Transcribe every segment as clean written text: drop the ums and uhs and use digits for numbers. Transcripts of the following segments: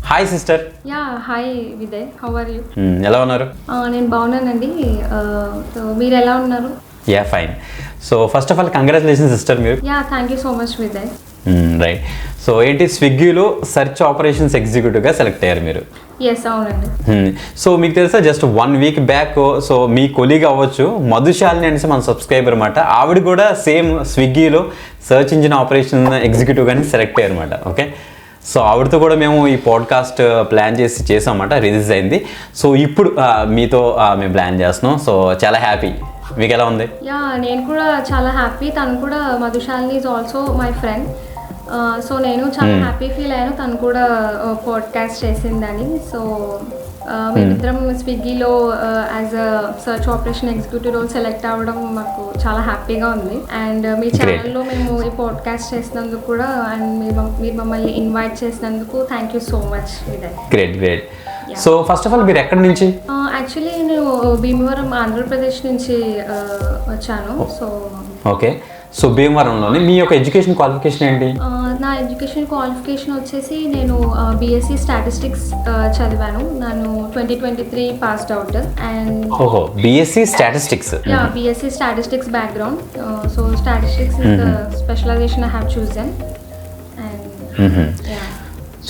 Hi sister. Hi Vijay, how are you? ఎలా ఉన్నారు? నేను బాగున్నానండి. సో మీరు ఎలా ఉన్నారు? Fine. So first of all congratulations sister మీరు. Thank you so much Vijay. Right. So ఏంటి, స్విగ్గీలో సెర్చ్ ఆపరేషన్స్ ఎగ్జిక్యూటివ్గా సెలెక్ట్ అయ్యారు మీరు? అవునండి. సో మీకు తెలుసా, జస్ట్ 1 వీక్ బ్యాక్ సో మీ కొలీగ్ అవ్వచ్చు మధుశాలిని అనేసి మన సబ్స్క్రైబర్ అనమాట, ఆవిడ కూడా సేమ్ స్విగ్గీలో సర్చ్ ఇంజిన్ ఆపరేషన్ ఎగ్జిక్యూటివ్గానే సెలెక్ట్ అయ్యారు అనమాట. ఓకే, సో ఆవిడతో కూడా మేము ఈ పాడ్కాస్ట్ ప్లాన్ చేసామన్నమాట, రిలీజ్ అయింది. సో ఇప్పుడు మీతో మేము ప్లాన్ చేస్తున్నాం. సో చాలా హ్యాపీ. మీకు ఎలా ఉంది? నేను కూడా చాలా హ్యాపీ. తను కూడా Madhu Shalini is also my friend. So నేను చాలా హ్యాపీ ఫీల్ అయ్యాను తను కూడా పాడ్కాస్ట్ చేసిందని. సో మేమిద్దరం స్విగ్గీలో as a search operation executive role select అవ్వడం మాకు చాలా హ్యాపీగా ఉంది. అండ్ మీ ఛానల్లో మేము ఈ పాడ్కాస్ట్ చేసినందుకు కూడా అండ్ మీరు మమ్మల్ని ఇన్వైట్ చేసినందుకు thank you so much Vijay. Great. So first of all మీరు ఎక్కడి నుంచి? యాక్చువల్లీ నేను భీమవరం ఆంధ్రప్రదేశ్ నుంచి వచ్చాను. So okay. సో భీమవరంలోనే మీ యొక్క ఎడ్యుకేషన్ క్వాలిఫికేషన్ ఏంటి? నా ఎడ్యుకేషన్ క్వాలిఫికేషన్ వచ్చేసి నేను బీఎస్సీ స్టాటిస్టిక్స్ చదివాను. నేను 2023 passed out. And BSc statistics. BSc statistics background. So statistics is the specialization I have chosen.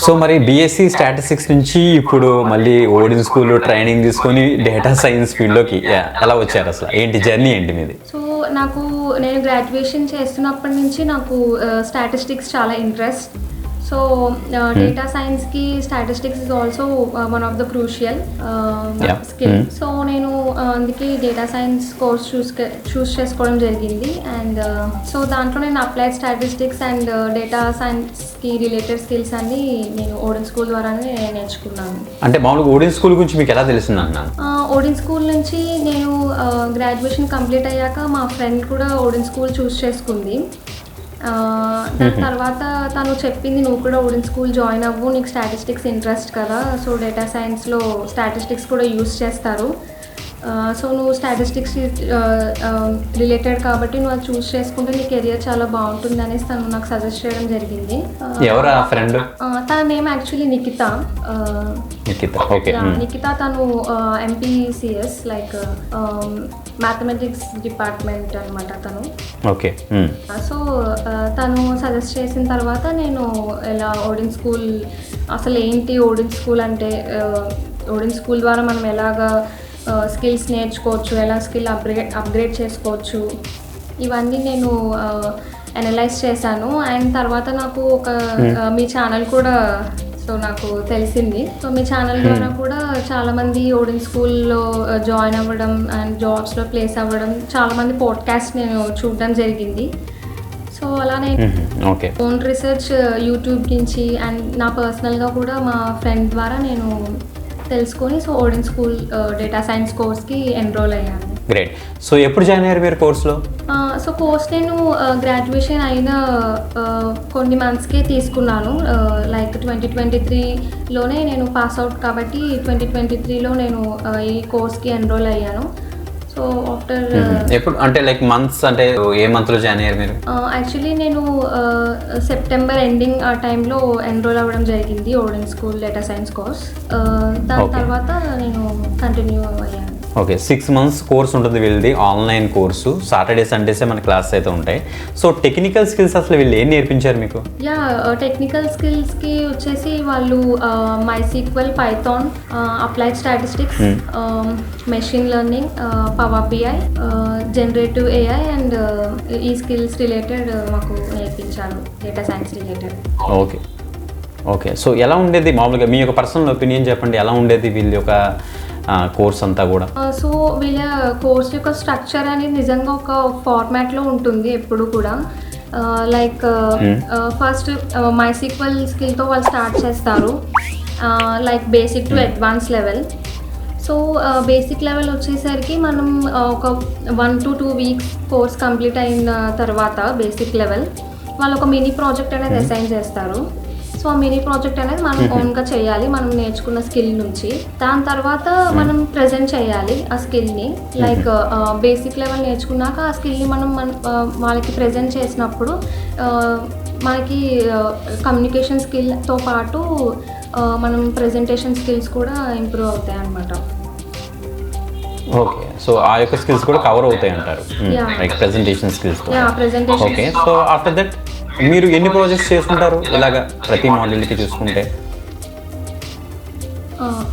So మరి బీఎస్సీ స్టాటిస్టిక్స్ నుంచి ఇప్పుడు మళ్ళీ ఓడిన్ స్కూల్లో ట్రైనింగ్ తీసుకొని డేటా సైన్స్ ఫీల్డ్లోకి ఎలా వచ్చారు? అసలు ఏంటి జర్నీ ఏంటి మీది? సో నేను గ్రాడ్యుయేషన్ చేస్తున్నప్పటి నుంచి నాకు స్టాటిస్టిక్స్ చాలా ఇంట్రెస్ట్. సో డేటా సైన్స్కి statistics is also one of the crucial skill. So నేను అందుకే డేటా సైన్స్ కోర్స్ చూస్ చేసుకోవడం జరిగింది. అండ్ సో దాంట్లో నేను అప్లైడ్ స్టాటిస్టిక్స్ అండ్ డేటా సైన్స్కి రిలేటెడ్ స్కిల్స్ అన్ని నేను ఓడిన్ స్కూల్ ద్వారానే నేర్చుకున్నాను. అంటే మామూలుగా ఓడిన్ స్కూల్ గురించి మీకు ఎలా తెలిసింది అన్న? ఓడిన్ స్కూల్ నుంచి నేను గ్రాడ్యుయేషన్ కంప్లీట్ అయ్యాక మా ఫ్రెండ్ కూడా ఓడిన్ స్కూల్ చూస్ చేసుకుంది. దాని తర్వాత తను చెప్పింది, నువ్వు కూడా ఓడిన్ స్కూల్ జాయిన్ అవ్వు, నీకు స్టాటిస్టిక్స్ ఇంట్రెస్ట్ కదా, సో డేటా సైన్స్లో స్టాటిస్టిక్స్ కూడా యూస్ చేస్తారు, సో నువ్వు స్టాటిస్టిక్స్ రిలేటెడ్ కాబట్టి నువ్వు అది చూస్ చేసుకుంటే నీ కెరియర్ చాలా బాగుంటుంది అనేసి తను నాకు సజెస్ట్ చేయడం జరిగింది. ఎవరా ఫ్రెండ్? తన నేమ్ యాక్చువల్లీ నిఖిత. నిఖిత తను ఎంపీసీఎస్ లైక్ మ్యాథమెటిక్స్ డిపార్ట్మెంట్ అనమాట తను. ఓకే. సో తను సజెస్ట్ చేసిన తర్వాత నేను ఇలా ఓడిన్ స్కూల్ అసలు ఏంటి, ఓడిన్ స్కూల్ అంటే ఓడిన్ స్కూల్ ద్వారా మనం ఎలాగా స్కిల్స్ నేర్చుకోవచ్చు, ఎలా స్కిల్ అప్గ్రేడ్ చేసుకోవచ్చు, ఇవన్నీ నేను అనలైజ్ చేశాను. అండ్ తర్వాత నాకు మీ ఛానల్ కూడా సో నాకు తెలిసింది. సో మీ ఛానల్ ద్వారా కూడా చాలామంది ఓడిన్ స్కూల్లో జాయిన్ అవ్వడం అండ్ జాబ్స్లో ప్లేస్ అవ్వడం, చాలామంది పాడ్కాస్ట్ నేను చూడడం జరిగింది. సో అలా నేను ఓన్ రీసెర్చ్ యూట్యూబ్ నుంచి అండ్ నా పర్సనల్గా కూడా మా ఫ్రెండ్ ద్వారా నేను తెలుసుకొని so Odin school data science కోర్స్కి ఎన్రోల్ అయ్యాను. గ్రేట్. సో ఎప్పుడు జాయిన్ అయ్యారు మీరు కోర్స్లో? సో కోర్స్ నేను గ్రాడ్యుయేషన్ అయిన కొన్ని మంత్స్కే తీసుకున్నాను. లైక్ 2023లోనే నేను పాస్ అవుట్ కాబట్టి 2023లో నేను ఈ కోర్స్కి ఎన్రోల్ అయ్యాను. సో ఆఫ్టర్ ఎప్పుడు అంటే లైక్ మంత్స్ అంటే ఏ మంత్లో జాయిన్ అయ్యారు మీరు? యాక్చువల్లీ నేను సెప్టెంబర్ ఎండింగ్ ఆ టైంలో ఎన్రోల్ అవ్వడం జరిగింది Odin school data science course. దాని తర్వాత నేను కంటిన్యూ అయ్యాను. ఓకే, 6 months కోర్స్ ఉంటుంది వీళ్ళది, ఆన్లైన్ కోర్సు. సాటర్డే సండేసే మన క్లాస్ అయితే ఉంటాయి. సో టెక్నికల్ స్కిల్స్ అసలు వీళ్ళు ఏం నేర్పించారు మీకు? టెక్నికల్ స్కిల్స్కి వచ్చేసి వాళ్ళు MySQL, Python, applied statistics, machine learning, power BI, generative AI and ఈ స్కిల్స్ రిలేటెడ్ మాకు నేర్పించారు, data science related. Okay. So ఎలా ఉండేది మామూలుగా మీ యొక్క పర్సనల్ ఒపీనియన్ చెప్పండి, ఎలా ఉండేది వీళ్ళ యొక్క కోర్స్ అంతా కూడా? సో వీళ్ళ కోర్స్ యొక్క స్ట్రక్చర్ అనేది నిజంగా ఒక ఫార్మాట్లో ఉంటుంది ఎప్పుడు కూడా. లైక్ ఫస్ట్ MySQL స్కిల్తో వాళ్ళు స్టార్ట్ చేస్తారు, like basic to advance level. So basic level వచ్చేసరికి మనం ఒక 1 to 2 weeks కోర్స్ కంప్లీట్ అయిన తర్వాత బేసిక్ లెవెల్ వాళ్ళు ఒక మినీ ప్రాజెక్ట్ అనేది అసైన్ చేస్తారు. సో ఆ మినీ ప్రాజెక్ట్ అనేది మనం ఓన్గా చేయాలి, మనం నేర్చుకున్న స్కిల్ నుంచి. దాని తర్వాత మనం ప్రజెంట్ చేయాలి ఆ స్కిల్ని. లైక్ బేసిక్ లెవెల్ నేర్చుకున్నాక ఆ స్కిల్ని మనం వాళ్ళకి ప్రజెంట్ చేసినప్పుడు మనకి కమ్యూనికేషన్ స్కిల్తో పాటు మనం ప్రెజెంటేషన్ స్కిల్స్ కూడా ఇంప్రూవ్ అవుతాయి అన్నమాట. ఓకే, సో ఆ యొక్క స్కిల్స్ కూడా కవర్ అవుతాయి అంటారు, like presentation skills. Presentation. Okay, so after that మీరు ఎన్ని ప్రాజెక్ట్స్ చేసుకుంటారు ఇలాగా ప్రతి మాడ్యూల్కి చూసుకుంటే?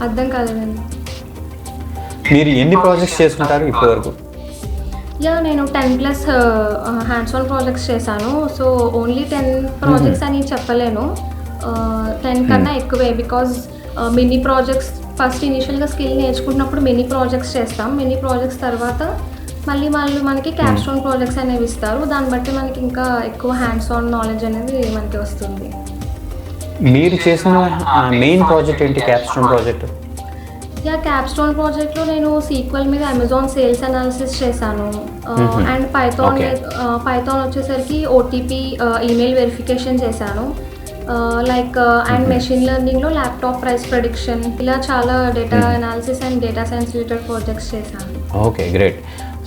అర్థం కాలేదండి. మీరు ఎన్ని ప్రాజెక్ట్స్ చేసుకుంటారు ఇప్పటి వరకు? నేను 10+ హ్యాండ్స్ ఆన్ ప్రాజెక్ట్స్ చేశాను. సో ఓన్లీ 10 ప్రాజెక్ట్స్ అని చెప్పలేను, 10 కన్నా ఎక్కువే. బికాజ్ మినీ ప్రాజెక్ట్స్ ఫస్ట్ ఇనిషియల్గా స్కిల్ నేర్చుకుంటున్నప్పుడు మినీ ప్రాజెక్ట్స్ చేస్తాం. మినీ ప్రాజెక్ట్స్ తర్వాత మళ్ళీ వాళ్ళు మనకి క్యాప్స్టోన్ ప్రాజెక్ట్స్ అనేవి ఇస్తారు. దాన్ని బట్టి మనకి ఇంకా ఎక్కువ హ్యాండ్స్ ఆన్ నాలెడ్జ్ అనేది మనకి వస్తుంది. మీరు చేసిన మెయిన్ ప్రాజెక్ట్ ఏంటి క్యాప్స్టోన్ ప్రాజెక్ట్? క్యాప్స్టోన్ ప్రాజెక్ట్లో నేను సీక్వెల్ మీద అమెజాన్ సేల్స్ అనాలిసిస్ చేశాను. అండ్ పైథాన్ వచ్చేసరికి ఓటీపీ ఈమెయిల్ వెరిఫికేషన్ చేశాను. అండ్ మెషిన్ లెర్నింగ్లో ల్యాప్టాప్ ప్రైస్ ప్రెడిక్షన్, ఇలా చాలా data analysis and data science related projects చేశాను. Okay, great.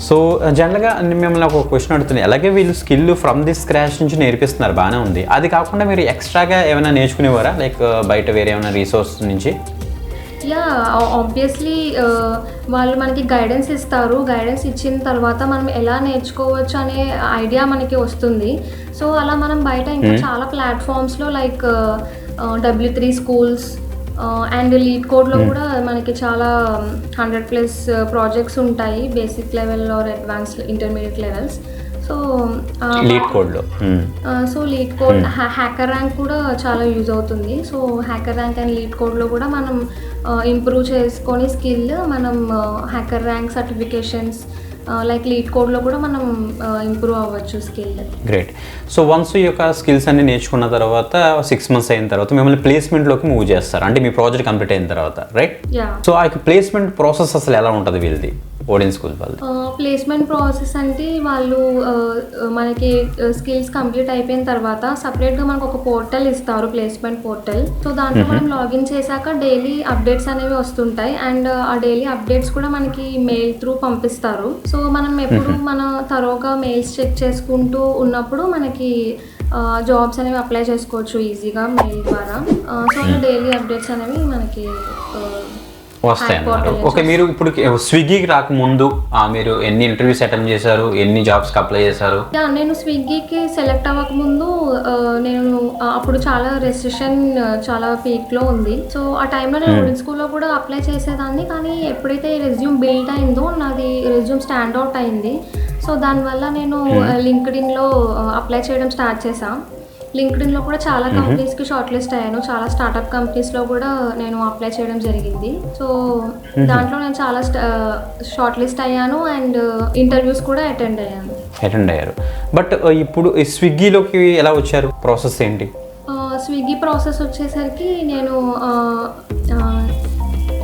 సో జనరల్గా మిమ్మల్ని ఒక క్వశ్చన్ అడుగుతుంది, అలాగే వీళ్ళు స్కిల్ ఫ్రమ్ ది స్క్రాచ్ నుంచి నేర్పిస్తున్నారు, బాగానే ఉంది. అది కాకుండా మీరు ఎక్స్ట్రాగా ఏమైనా నేర్చుకునేవారా, లైక్ బయట వేరే ఏమైనా రీసోర్స్ నుంచి? ఆబ్వియస్లీ వాళ్ళు మనకి గైడెన్స్ ఇస్తారు. గైడెన్స్ ఇచ్చిన తర్వాత మనం ఎలా నేర్చుకోవచ్చు అనే ఐడియా మనకి వస్తుంది. సో అలా మనం బయట ఇంకా చాలా ప్లాట్ఫామ్స్లో like W3 schools and Leet కోడ్లో కూడా మనకి చాలా 100+ ప్రాజెక్ట్స్ ఉంటాయి, basic level or advance intermediate levels. So Leet కోడ్లో లీడ్ కోడ్ హ్యాకర్ ర్యాంక్ కూడా చాలా యూజ్ అవుతుంది. So HackerRank and Leet కోడ్లో కూడా మనం ఇంప్రూవ్ చేసుకొని స్కిల్, మనం HackerRank certifications like Leet కోడ్లో కూడా మనం ఇంప్రూవ్ అవ్వచ్చు స్కిల్. గ్రేట్. సో వన్స్ ఈ యొక్క స్కిల్స్ అన్ని నేర్చుకున్న తర్వాత 6 months అయిన తర్వాత మిమ్మల్ని ప్లేస్మెంట్లోకి మూవ్ చేస్తారు, అంటే మీ ప్రాజెక్ట్ కంప్లీట్ అయిన తర్వాత, రైట్? సో ఆ యొక్క ప్లేస్మెంట్ ప్రాసెస్ అసలు ఎలా ఉంటుంది వీళ్ళది, ఓడెన్ స్కూల్ వాళ్ళు? ప్లేస్మెంట్ ప్రాసెస్ అంటే వాళ్ళు మనకి స్కిల్స్ కంప్లీట్ అయిపోయిన తర్వాత సపరేట్గా మనకు ఒక పోర్టల్ ఇస్తారు, ప్లేస్మెంట్ పోర్టల్. సో దాంట్లో మనం లాగిన్ చేశాక డైలీ అప్డేట్స్ అనేవి వస్తుంటాయి. అండ్ ఆ డైలీ అప్డేట్స్ కూడా మనకి మెయిల్ త్రూ పంపిస్తారు. సో మనం ఎప్పుడు మన తరోగా మెయిల్స్ చెక్ చేసుకుంటూ ఉన్నప్పుడు మనకి జాబ్స్ అనేవి అప్లై చేసుకోవచ్చు ఈజీగా మెయిల్ ద్వారా. సో డైలీ అప్డేట్స్ అనేవి మనకి వస్తాయి అన్నమాట. ఓకే, మీరు ఇప్పుడు స్విగ్గీకి రాకముందు మీరు ఎన్ని ఇంటర్వ్యూస్ అటెండ్ చేశారు, ఎన్ని జాబ్స్కి అప్లై చేశారు? నేను స్విగ్గీకి సెలెక్ట్ అవ్వకముందు నేను అప్పుడు చాలా రెసిషన్ చాలా పీక్లో ఉంది. సో ఆ టైంలో నేను ఓడెన్ స్కూల్లో కూడా అప్లై చేసేదాన్ని. కానీ ఎప్పుడైతే రెజ్యూమ్ బిల్డ్ అయిందో నాది రెజ్యూమ్ స్టాండ్ అవుట్ అయింది. సో దానివల్ల నేను లింక్డ్ఇన్లో అప్లై చేయడం స్టార్ట్ చేశాను. లింక్డ్ఇన్లో కూడా చాలా కంపెనీస్కి షార్ట్ లిస్ట్ అయ్యాను, చాలా స్టార్ట్అప్ కంపెనీస్లో కూడా నేను అప్లై చేయడం జరిగింది. సో దాంట్లో నేను చాలా షార్ట్ లిస్ట్ అయ్యాను అండ్ ఇంటర్వ్యూస్ కూడా అటెండ్ అయ్యారు. బట్ ఇప్పుడు స్విగ్గీలోకి ఎలా వచ్చారు, ప్రాసెస్ ఏంటి? స్విగ్గీ ప్రాసెస్ వచ్చేసరికి నేను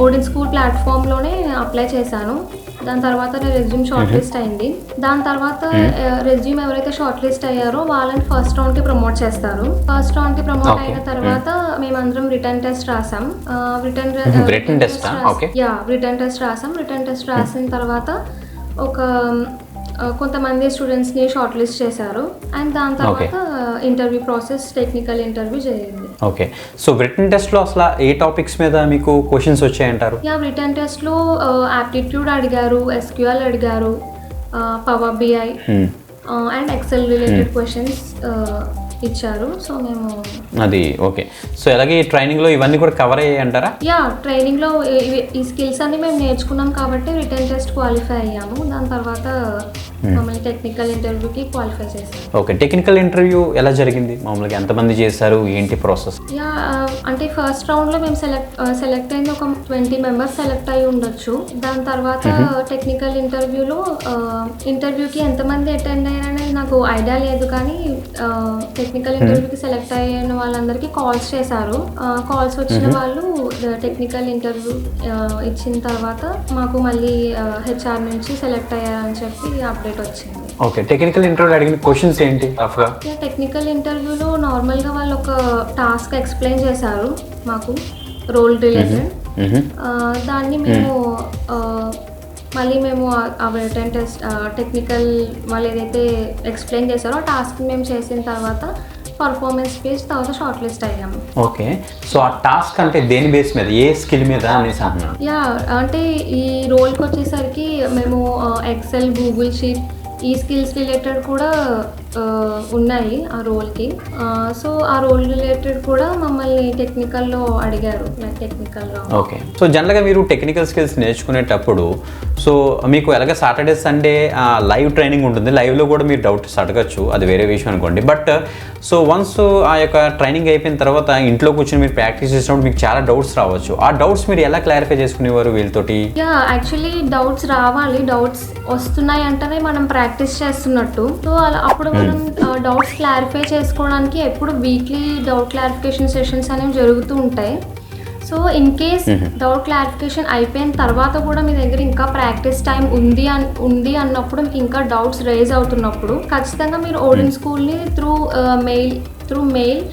ఓడెన్ స్కూల్ ప్లాట్ఫామ్లోనే అప్లై చేశాను. దాని తర్వాత రెజ్యూమ్ షార్ట్ లిస్ట్ అయింది. దాని తర్వాత రెజ్యూమ్ ఎవరైతే షార్ట్ లిస్ట్ అయ్యారో వాళ్ళని ఫస్ట్ రౌండ్కి ప్రమోట్ చేస్తారు. ఫస్ట్ రౌండ్కి ప్రమోట్ అయిన తర్వాత మేమందరం రిటర్న్ టెస్ట్ రాసాం. రిటర్న్ టెస్ట్ రాసిన తర్వాత కొంతమంది స్టూడెంట్స్ని షార్ట్ లిస్ట్ చేశారు. అండ్ దాని తర్వాత ఇంటర్వ్యూ ప్రాసెస్, టెక్నికల్ ఇంటర్వ్యూ జరిగింది. ఓకే, సో రిటర్న్ టెస్ట్లో అసలు ఏ టాపిక్స్ మీద మీకు క్వశ్చన్స్ వచ్చాయంటారు? రిటర్న్ టెస్ట్లో యాప్టిట్యూడ్ అడిగారు, SQL అడిగారు, power BI and excel related questions ఇచ్చారు. సో మేము అది ఓకే. సో అలాగే ట్రైనింగ్లో ఇవన్నీ కూడా కవర్ అయ్యాయి అంటారా? ట్రైనింగ్లో ఈ స్కిల్స్ అన్ని మేము నేర్చుకున్నాం కాబట్టి రిటర్న్ టెస్ట్ క్వాలిఫై అయ్యాము. దాని తర్వాత మమ్మల్ని టెక్నికల్ ఇంటర్వ్యూకి క్వాలిఫై చేశారు. ఓకే, టెక్నికల్ ఇంటర్వ్యూ ఎలా జరిగింది, మామూలుగా ఎంతమంది చేశారు, ఏంటి ప్రాసెస్? అంటే ఫస్ట్ రౌండ్లో మేము సెలెక్ట్ అయింది ఒక 20 మెంబర్స్ సెలెక్ట్ అయ్యి ఉండొచ్చు. దాని తర్వాత టెక్నికల్ ఇంటర్వ్యూకి ఎంతమంది అటెండ్ అయ్యారనేది నాకు ఐడియా లేదు. కానీ టెక్నికల్ ఇంటర్వ్యూకి సెలెక్ట్ అయిన వాళ్ళందరికీ కాల్స్ చేశారు. కాల్స్ వచ్చిన వాళ్ళు టెక్నికల్ ఇంటర్వ్యూ ఇచ్చిన తర్వాత మాకు మళ్ళీ HR నుంచి సెలెక్ట్ అయ్యారని చెప్పి అప్డేట్ వచ్చింది. ఓకే, టెక్నికల్ ఇంటర్వ్యూ అడిగిన క్వశ్చన్స్ ఏంటి? టెక్నికల్ ఇంటర్వ్యూలో నార్మల్గా వాళ్ళు ఒక టాస్క్ ఎక్స్ప్లెయిన్ చేశారు మాకు, రోల్ రిలేటెడ్. దాన్ని మేము ఆ రిటర్న్ టెస్ట్ టెక్నికల్ వాళ్ళు ఏదైతే ఎక్స్ప్లెయిన్ చేశారో ఆ టాస్క్ మేము చేసిన తర్వాత పర్ఫార్మెన్స్ బేస్ తర్వాత షార్ట్ లిస్ట్ అయ్యాము. ఓకే, సో ఆ టాస్క్ అంటే దేని బేస్ మీద, ఏ స్కిల్ మీద అనేసి అంటున్నాను? యా, అంటే ఈ రోల్కి వచ్చేసరికి మేము ఎక్సెల్, గూగుల్ షీట్ ఈ స్కిల్స్ రిలేటెడ్ కూడా ఉన్నాయి ఆ రోల్కి. సో ఆ రోల్ రిలేటెడ్ కూడా మమ్మల్ని టెక్నికల్లో అడిగారు, లైక్ టెక్నికల్గా. ఓకే, సో జనరల్గా మీరు టెక్నికల్ స్కిల్స్ నేర్చుకునేటప్పుడు సో మీకు ఎలాగ సాటర్డే సండే లైవ్ ట్రైనింగ్ ఉంటుంది, లైవ్లో కూడా మీరు డౌట్స్ అడగచ్చు, అది వేరే విషయం అనుకోండి. బట్ సో వన్స్ ఆ యొక్క ట్రైనింగ్ అయిపోయిన తర్వాత ఇంట్లో కూర్చొని మీరు ప్రాక్టీస్ చేసినప్పుడు మీకు చాలా డౌట్స్ రావచ్చు. ఆ డౌట్స్ మీరు ఎలా క్లారిఫై చేసుకునేవారు వీళ్ళతోటి? యా, యాక్చువల్లీ డౌట్స్ రావాలి, డౌట్స్ వస్తున్నాయి అంటేనే మనం ప్రాక్టీస్ చేస్తున్నట్టు. సో అలా అప్పుడు మనం డౌట్స్ క్లారిఫై చేసుకోవడానికి ఎప్పుడు వీక్లీ డౌట్ క్లారిఫికేషన్ సెషన్స్ అనేవి జరుగుతూ ఉంటాయి. So in case doubt clarification అయిపోయిన తర్వాత కూడా మీ దగ్గర ఇంకా ప్రాక్టీస్ టైం ఉంది అన్నప్పుడు, మీకు ఇంకా డౌట్స్ రేజ్ అవుతున్నప్పుడు ఖచ్చితంగా మీరు ఓడిన్ స్కూల్ని త్రూ మెయిల్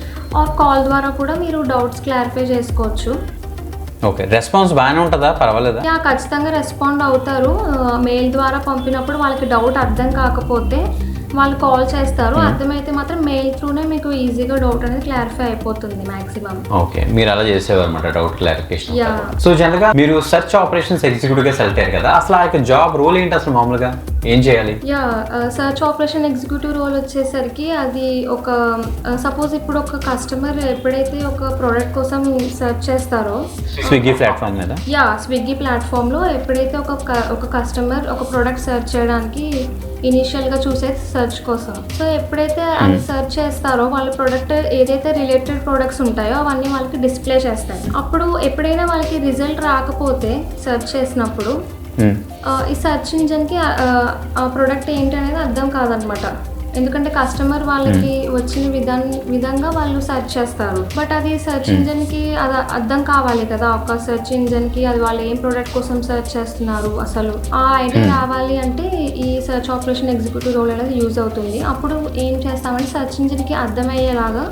ఆర్ కాల్ ద్వారా కూడా మీరు డౌట్స్ క్లారిఫై చేసుకోవచ్చు. ఓకే, రెస్పాన్స్ బాగానే ఉంటుందా, పర్వాలేదా? యా, ఖచ్చితంగా రెస్పాండ్ అవుతారు. మెయిల్ ద్వారా పంపినప్పుడు వాళ్ళకి డౌట్ అర్థం కాకపోతే వాళ్ళు కాల్ చేస్తారు, అర్థమైతే మాత్రం మెయిల్ త్రూనే మీకు ఈజీగా డౌట్ అనేది క్లారిఫై అయిపోతుంది మాక్సిమం. ఓకే, మీరు అలా చేసేవారు అనమాట డౌట్ క్లారిఫికేషన్. సో జనరల్గా మీరు సెర్చ్ ఆపరేషన్స్ ఎగ్జిక్యూటివ్గా సెలెక్ట్ అయ్యారు కదా, అసలు ఆ యొక్క జాబ్ రోల్ ఏంటి అసలు, మామూలుగా ఏం చేయాలి? Yeah, search operation executive role వచ్చేసరికి అది ఒక సపోజ్ ఇప్పుడు ఒక కస్టమర్ ఎప్పుడైతే ఒక ప్రోడక్ట్ కోసం సెర్చ్ చేస్తారో స్విగ్గీ ప్లాట్ఫామ్ మీద, యా స్విగ్గీ ప్లాట్ఫామ్లో ఎప్పుడైతే ఒక కస్టమర్ ఒక ప్రోడక్ట్ సెర్చ్ చేయడానికి ఇనీషియల్గా చూసేది సెర్చ్ కోసం. సో ఎప్పుడైతే అది సెర్చ్ చేస్తారో వాళ్ళ ప్రోడక్ట్ ఏదైతే రిలేటెడ్ ప్రోడక్ట్స్ ఉంటాయో అవన్నీ వాళ్ళకి డిస్ప్లే చేస్తాయి. అప్పుడు ఎప్పుడైనా వాళ్ళకి రిజల్ట్ రాకపోతే సెర్చ్ చేసినప్పుడు ఈ సెర్చ్ ఇంజన్కి ఆ ప్రోడక్ట్ ఏంటి అనేది అర్థం కాదనమాట. ఎందుకంటే కస్టమర్ వాళ్ళకి వచ్చిన విధంగా వాళ్ళు సెర్చ్ చేస్తారు. బట్ అది సెర్చ్ ఇంజన్కి అది అర్థం కావాలి కదా, ఒక సెర్చ్ ఇంజన్కి అది వాళ్ళు ఏం ప్రోడక్ట్ కోసం సెర్చ్ చేస్తున్నారు అసలు ఆ ఐడియా రావాలి అంటే ఈ సెర్చ్ ఆపరేషన్ ఎగ్జిక్యూటివ్ రోల్ అనేది యూజ్ అవుతుంది. అప్పుడు ఏం చేస్తామంటే సెర్చ్ ఇంజన్కి అర్థమయ్యేలాగా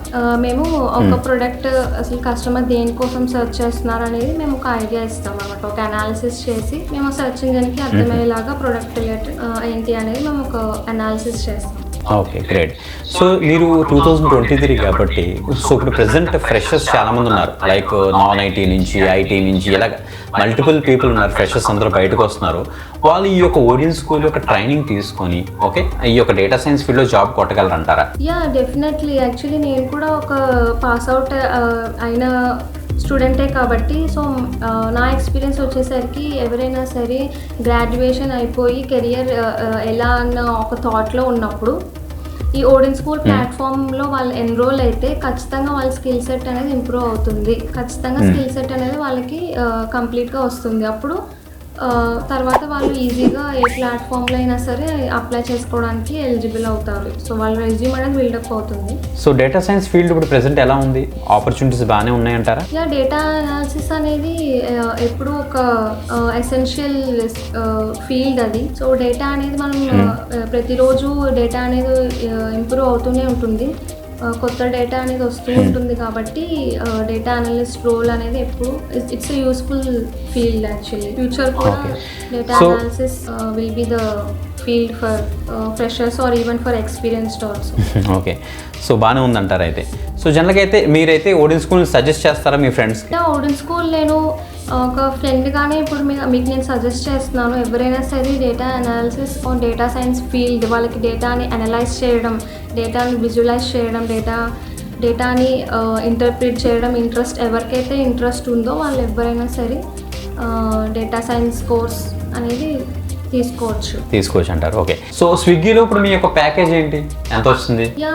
మేము ఒక ప్రోడక్ట్ అసలు కస్టమర్ దేనికోసం సెర్చ్ చేస్తున్నారు అనేది మేము ఒక ఐడియా ఇస్తాం అన్నమాట. ఒక అనాలిసిస్ చేసి మేము సెర్చ్ ఇంజన్కి అర్థమయ్యేలాగా ప్రోడక్ట్ రిలేటెడ్ ఏంటి అనేది మేము ఒక అనాలిసిస్ చేస్తాం. Okay, great. సో మీరు 2023 కాబట్టి సో ఇప్పుడు ప్రెసెంట్ ఫ్రెషర్స్ చాలామంది ఉన్నారు, లైక్ నాన్ ఐటీ నుంచి, ఐటీ నుంచి, ఇలాగ మల్టిపుల్ పీపుల్ ఉన్నారు, ఫ్రెషర్స్ అందరూ బయటకు వస్తున్నారు. వాళ్ళు ఈ యొక్క ఓడియన్ స్కూల్ యొక్క ట్రైనింగ్ తీసుకొని ఓకే ఈ యొక్క డేటా సైన్స్ ఫీల్డ్లో జాబ్ కొట్టగలరంటారా? Yeah, definitely. యాక్చువల్లీ నేను కూడా ఒక పాస్ అవుట్ అయిన స్టూడెంటే కాబట్టి సో నా ఎక్స్పీరియన్స్ వచ్చేసరికి ఎవరైనా సరే గ్రాడ్యుయేషన్ అయిపోయి కెరియర్ ఎలా అన్న ఒక థాట్లో ఉన్నప్పుడు ఈ ఓడిన్ స్కూల్ ప్లాట్ఫామ్లో వాళ్ళు ఎన్రోల్ అయితే ఖచ్చితంగా వాళ్ళ స్కిల్ సెట్ అనేది ఇంప్రూవ్ అవుతుంది. ఖచ్చితంగా స్కిల్ సెట్ అనేది వాళ్ళకి కంప్లీట్గా వస్తుంది. అప్పుడు తర్వాత వాళ్ళు ఈజీగా ఏ ప్లాట్ఫామ్లో అయినా సరే అప్లై చేసుకోవడానికి ఎలిజిబుల్ అవుతారు. సో వాళ్ళ రెజ్యూమ్ అనేది బిల్డప్ అవుతుంది. సో డేటా సైన్స్ ఫీల్డ్ ఇప్పుడు ప్రెసెంట్ ఎలా ఉంది, ఆపర్చునిటీస్ బాగానే ఉన్నాయంటారా? యా, డేటా అనాలిసిస్ అనేది ఎప్పుడు ఒక ఎసెన్షియల్ ఫీల్డ్ అది. సో డేటా అనేది మనం ప్రతిరోజు డేటా అనేది ఇంప్రూవ్ అవుతూనే ఉంటుంది, కొత్త డేటా అనేది వస్తూ ఉంటుంది. కాబట్టి డేటా అనలిస్ట్ రోల్ అనేది ఎప్పుడు it's useful field. Actually future కూడా data analysis will be the field for freshers or even for experienced also. Okay, so బాగానే ఉందంటారు అయితే. సో జనరల్గా అయితే మీరైతే ఓడిన్ స్కూల్ సజెస్ట్ చేస్తారా మీ ఫ్రెండ్స్కి? ఓడిన్ స్కూల్ నేను ఒక ఫ్రెండ్గానే ఇప్పుడు మీకు నేను సజెస్ట్ చేస్తున్నాను. ఎవరైనా సరే data analysis on data science field, వాళ్ళకి డేటాని అనలైజ్ చేయడం, డేటాని విజువలైజ్ చేయడం, డేటాని ఇంటర్ప్రిట్ చేయడం ఎవరికైతే ఇంట్రెస్ట్ ఉందో వాళ్ళు ఎవరైనా సరే డేటా సైన్స్ కోర్స్ అనేది తీసుకోవచ్చు అంటారు. ఓకే, సో స్విగ్గీలో ఇప్పుడు మీ యొక్క ప్యాకేజ్ ఏంటి, ఎంత వస్తుంది? యా,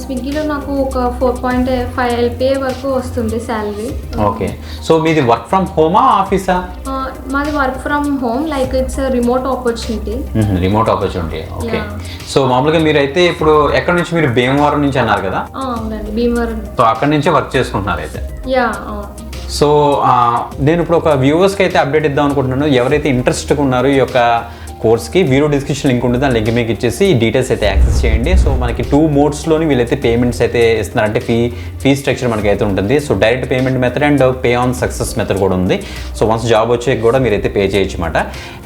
స్విగ్గీలో నాకు ఒక 4.5 LPA వరకు వస్తుంది శాలరీ. ఓకే, సో మీది వర్క్ ఫ్రమ్ హోమా, ఆఫీసా? మాది work from home, like it's remote opportunity. Okay, so మామూలుగా మీరైతే ఇప్పుడు ఎక్కడ నుంచి, మీరు భీమవరం నుంచి అన్నారు కదా? అవునండి, భీమవరం. సో అక్కడ నుంచే వర్క్ చేసుకుంటున్నారు అయితే? యా. సో నేను ఇప్పుడు ఒక వ్యూవర్స్కి అయితే అప్డేట్ ఇద్దాం అనుకుంటున్నాను. ఎవరైతే ఇంట్రెస్ట్గా ఉన్నారో ఈ యొక్క కోర్స్కి వీడియో డిస్క్రిప్షన్ లింక్ ఉంటుంది, ఆ లింక్ మీకు ఇచ్చేసి డీటెయిల్స్ అయితే యాక్సెస్ చేయండి. సో మనకి 2 మోడ్స్లోని వీళ్ళైతే పేమెంట్స్ అయితే ఇస్తున్నారంటే ఫీ స్ట్రక్చర్ మనకి అయితే ఉంటుంది. So direct payment method and pay on success method కూడా ఉంది. సో వన్స్ జాబ్ వచ్చాక కూడా మీరైతే పే చేయొచ్చు అనమాట.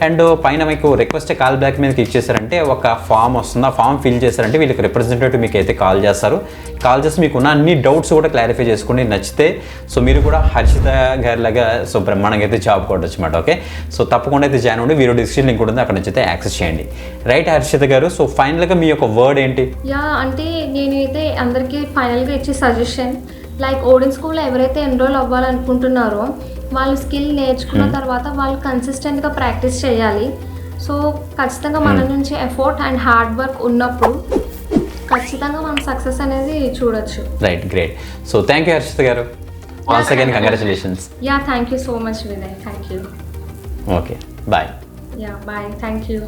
అండ్ పైన మీకు రిక్వెస్ట్ కాల్ బ్యాక్ మీద క్లిక్ చేశారంటే ఒక ఫామ్ వస్తుంది, ఆ ఫామ్ ఫిల్ చేశారంటే వీళ్ళకి రిప్రజెంటేటివ్ మీకు అయితే కాల్ చేస్తారు. కాల్ చేసి మీకున్న అన్ని డౌట్స్ కూడా క్లారిఫై చేసుకోండి. నచ్చితే సో మీరు కూడా హర్షిత గారిలాగా సో బ్రహ్మాండంగా అయితే జాబ్ కొట్టచ్చు అనమాట. ఓకే, సో తప్పకుండా అయితే జాయిన్ అవ్వండి. వీడియో డిస్క్రిప్షన్ లింక్ ఉంటుంది, అక్కడ నుంచి అయితే యాక్సెస్ చేయండి. రైట్ హర్షిత గారు, సో ఫైనల్గా మీ యొక్క వర్డ్ ఏంటి? యా అంటే నేనైతే అందరికీ ఫైనల్గా ఇచ్చే సజెషన్ లైక్ ఓడిన్ స్కూల్లో ఎవరైతే ఎన్రోల్ అవ్వాలనుకుంటున్నారో వాళ్ళు స్కిల్ నేర్చుకున్న తర్వాత వాళ్ళు కన్సిస్టెంట్గా ప్రాక్టీస్ చేయాలి. సో ఖచ్చితంగా మన నుంచి ఎఫర్ట్ అండ్ హార్డ్ వర్క్ ఉన్నప్పుడు ఖచ్చితంగా మనం సక్సెస్ అనేది చూడొచ్చు. Right, great. So thank you Harshita garu. Once again congratulations. Yeah thank you so much Vinay. Thank you. Okay, bye. Yeah bye. Thank you.